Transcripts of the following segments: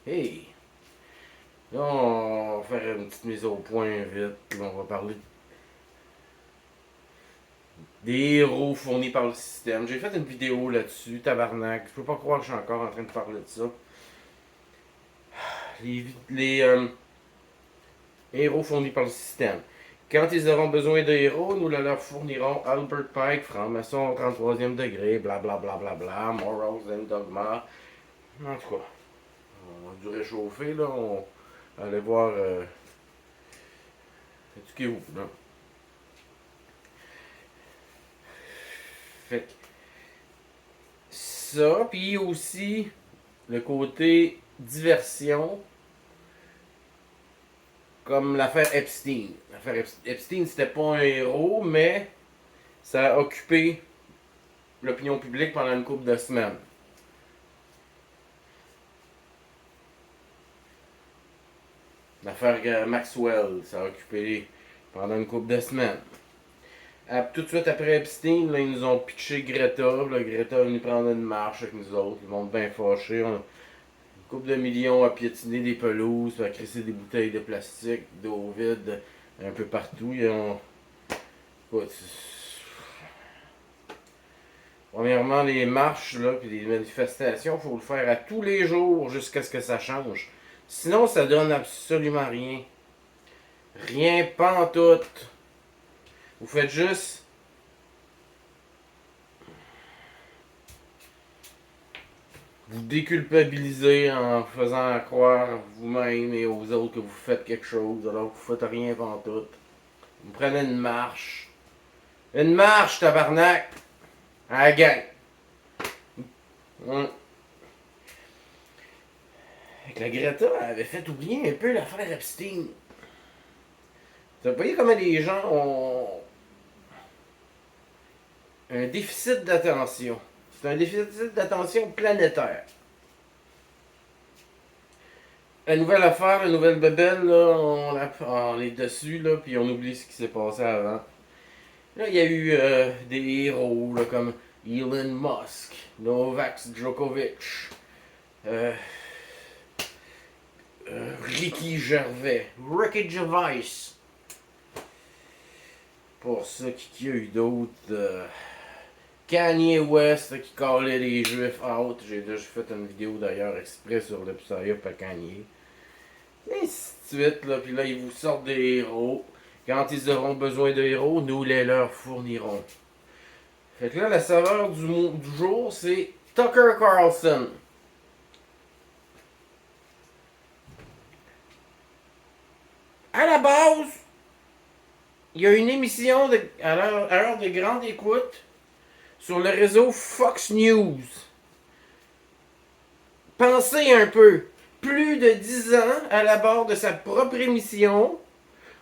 Hey! Là, on va faire une petite mise au point vite. Là, on va parler des héros fournis par le système. J'ai fait une vidéo là-dessus, tabarnak. Je peux pas croire que je suis encore en train de parler de ça. Les héros fournis par le système. Quand ils auront besoin de héros, nous leur fournirons Albert Pike, franc-maçon, 33e degré, blablabla, bla, bla, bla, bla, Morals and Dogma. En tout cas, on a dû réchauffer, là. On allait voir. Éduquez-vous, là. Fait que ça, puis aussi le côté diversion, comme l'affaire Epstein. L'affaire Epstein, c'était pas un héros, mais ça a occupé l'opinion publique pendant une couple de semaines. L'affaire Maxwell, ça a occupé pendant une couple de semaines. Tout de suite après Epstein, là, ils nous ont pitché Greta. Là, Greta est venue prendre une marche avec nous autres. Ils vont bien fâchés. Une couple de millions à piétiner des pelouses, à crisser des bouteilles de plastique, d'eau vide un peu partout. Ils ont... Écoute, premièrement, les marches, là, puis les manifestations, il faut le faire à tous les jours jusqu'à ce que ça change. Sinon, ça donne absolument rien. Rien, pas en tout. Vous faites juste vous déculpabiliser en faisant croire à vous-même et aux autres que vous faites quelque chose alors que vous faites rien pas tout. Vous prenez une marche. Une marche, tabarnak! À la gang. Hum. Avec la Greta, elle avait fait oublier un peu l'affaire Epstein. Vous voyez comment les gens ont un déficit d'attention. C'est un déficit d'attention planétaire. La nouvelle affaire, la nouvelle bebelle, là, on est dessus, là, puis on oublie ce qui s'est passé avant. Là, il y a eu des héros là, comme Elon Musk, Novak Djokovic, euh, Ricky Gervais, Ricky Gervais. Pour ça, qui y a eu d'autres Kanye West qui calait les juifs out. J'ai déjà fait une vidéo d'ailleurs exprès sur le psyop à Kanye. Et ainsi de suite, là. Puis là, ils vous sortent des héros. Quand ils auront besoin de héros, nous les leur fournirons. Fait que là, la saveur du jour, c'est Tucker Carlson. À la base, il y a une émission à l'heure de grande écoute sur le réseau Fox News. Pensez un peu. Plus de 10 ans à la barre de sa propre émission,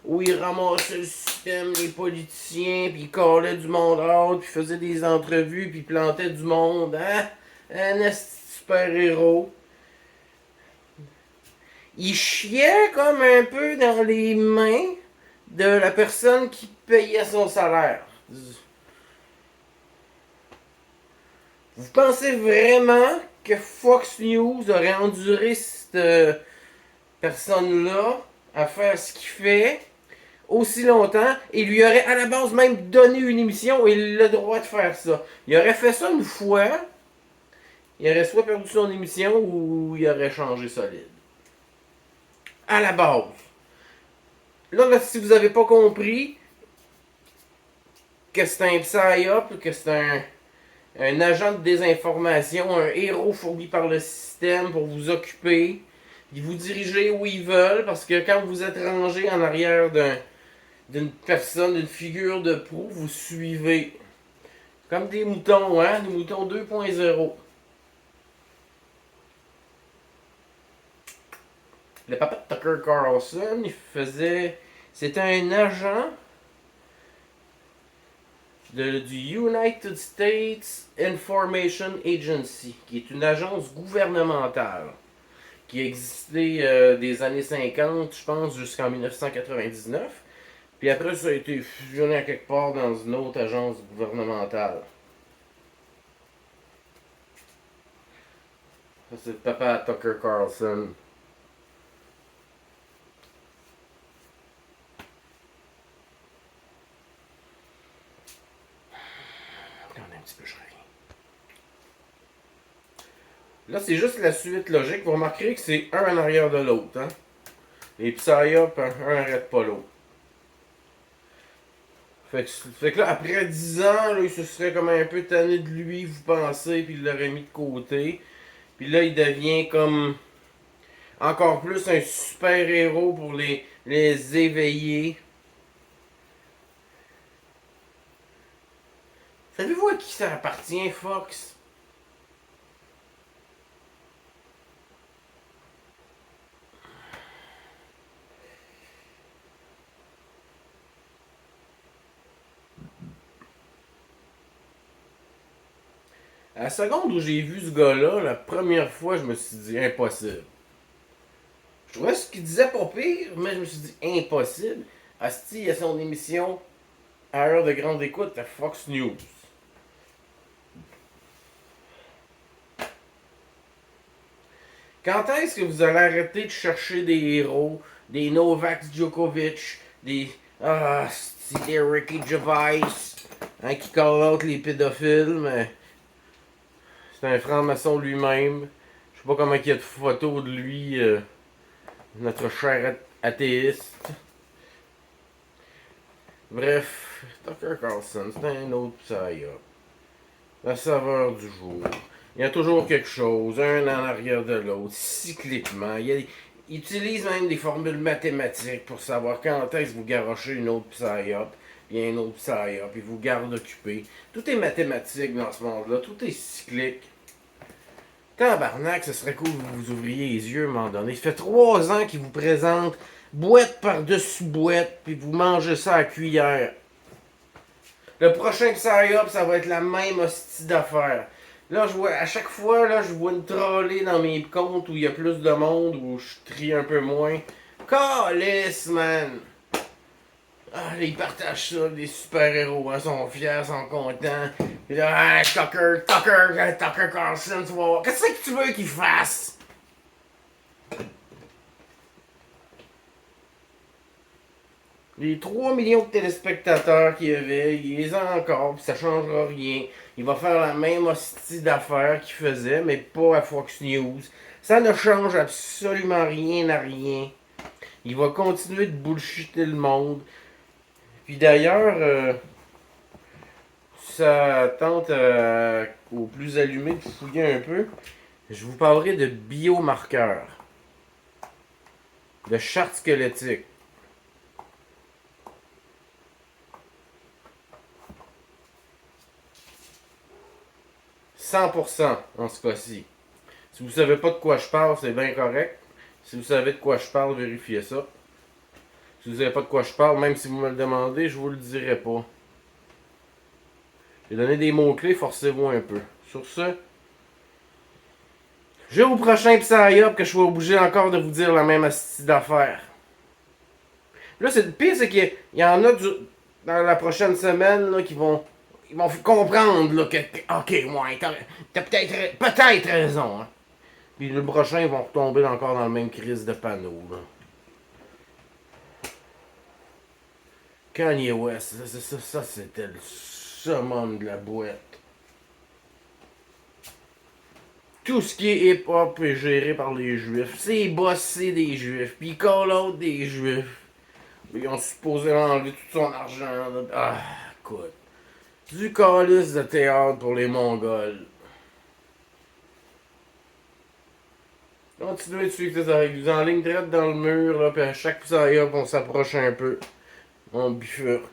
où il ramassait le système, les politiciens, puis il collait du monde out, puis faisait des entrevues, puis plantait du monde. Hein? Un super-héros. Il chiait comme un peu dans les mains de la personne qui payait son salaire. Vous pensez vraiment que Fox News aurait enduré cette personne-là à faire ce qu'il fait aussi longtemps et lui aurait à la base même donné une émission et le droit de faire ça? Il aurait fait ça une fois, il aurait soit perdu son émission ou il aurait changé solide. À la base. Là, si vous n'avez pas compris que c'est un psyop, que c'est un agent de désinformation, un héros fourni par le système pour vous occuper, puis vous diriger où ils veulent, parce que quand vous êtes rangé en arrière d'une personne, d'une figure de proue, vous suivez. Comme des moutons, hein? Des moutons 2.0. Le papa de Tucker Carlson, il faisait. C'était un agent du United States Information Agency, qui est une agence gouvernementale qui a existé des années 50, je pense, jusqu'en 1999. Puis après, ça a été fusionné à quelque part dans une autre agence gouvernementale. Ça, c'est le papa à Tucker Carlson. Là, c'est juste la suite logique. Vous remarquerez que c'est un en arrière de l'autre. Hein? Les Psyop, un arrête pas l'autre. Fait que là, après 10 ans, là, il se serait comme un peu tanné de lui, vous pensez, puis il l'aurait mis de côté. Puis là, il devient comme encore plus un super-héros pour les éveiller. Savez-vous à qui ça appartient, Fox? À la seconde où j'ai vu ce gars-là, la première fois, je me suis dit impossible. Je trouvais ce qu'il disait pas pire, mais je me suis dit impossible. Asti, il a son émission à heure de grande écoute à Fox News. Quand est-ce que vous allez arrêter de chercher des héros, des Novak Djokovic, des Ricky Gervais, hein, qui call out les pédophiles, mais c'est un franc-maçon lui-même. Je sais pas comment il y a de photos de lui, notre cher athéiste. Bref, Tucker Carlson, c'est un autre psyop. La saveur du jour. Il y a toujours quelque chose, un en arrière de l'autre, cycliquement. Il utilise même des formules mathématiques pour savoir quand est-ce que vous garochez une autre psyop, puis un autre psyop, puis vous garde occupé. Tout est mathématique dans ce monde-là, tout est cyclique. Tabarnak, ce serait cool que vous ouvriez les yeux à un moment donné. Ça fait 3 ans qu'il vous présente boîte par-dessus boîte, puis vous mangez ça à cuillère. Le prochain Psyop, ça va être la même hostie d'affaires. Là, je vois, à chaque fois, là, je vois une trollée dans mes comptes où il y a plus de monde, où je trie un peu moins. Calice, man! Ah, ils partagent ça, les super-héros, hein, sont fiers, sont contents. Puis là, Tucker Carlson, tu vas voir. Qu'est-ce que tu veux qu'il fasse? Les 3 millions de téléspectateurs qu'il y avait, il les a encore, puis ça changera rien. Il va faire la même hostie d'affaires qu'il faisait, mais pas à Fox News. Ça ne change absolument rien à rien. Il va continuer de bullshiter le monde. Puis d'ailleurs, ça tente au plus allumé de fouiller un peu. Je vous parlerai de biomarqueurs, de chartes squelettiques. 100% en ce cas-ci. Si vous savez pas de quoi je parle, c'est bien correct. Si vous savez de quoi je parle, vérifiez ça. Si vous savez pas de quoi je parle, même si vous me le demandez, je vous le dirai pas. J'ai donné des mots-clés, forcez-vous un peu. Sur ce, je vais au prochain Psyop que je sois obligé encore de vous dire la même astuce d'affaires. Là, c'est le pire, c'est qu'il y en a dans la prochaine semaine là, qui ils vont comprendre là, ok, ouais, t'as peut-être raison. Hein. Puis le prochain, ils vont retomber encore dans le même crise de panneau. Là. Kanye West, ça c'était le summum de la boîte. Tout ce qui est hip-hop est géré par les juifs. C'est bossé des juifs. Puis call out des juifs. Ils ont supposé enlever tout son argent. Là. Ah, écoute. Du calice de théâtre pour les Mongols. Continuez de suivre ça. Ils vous en ligne droite dans le mur. Là, puis à chaque psyop, on s'approche un peu. On bifurque.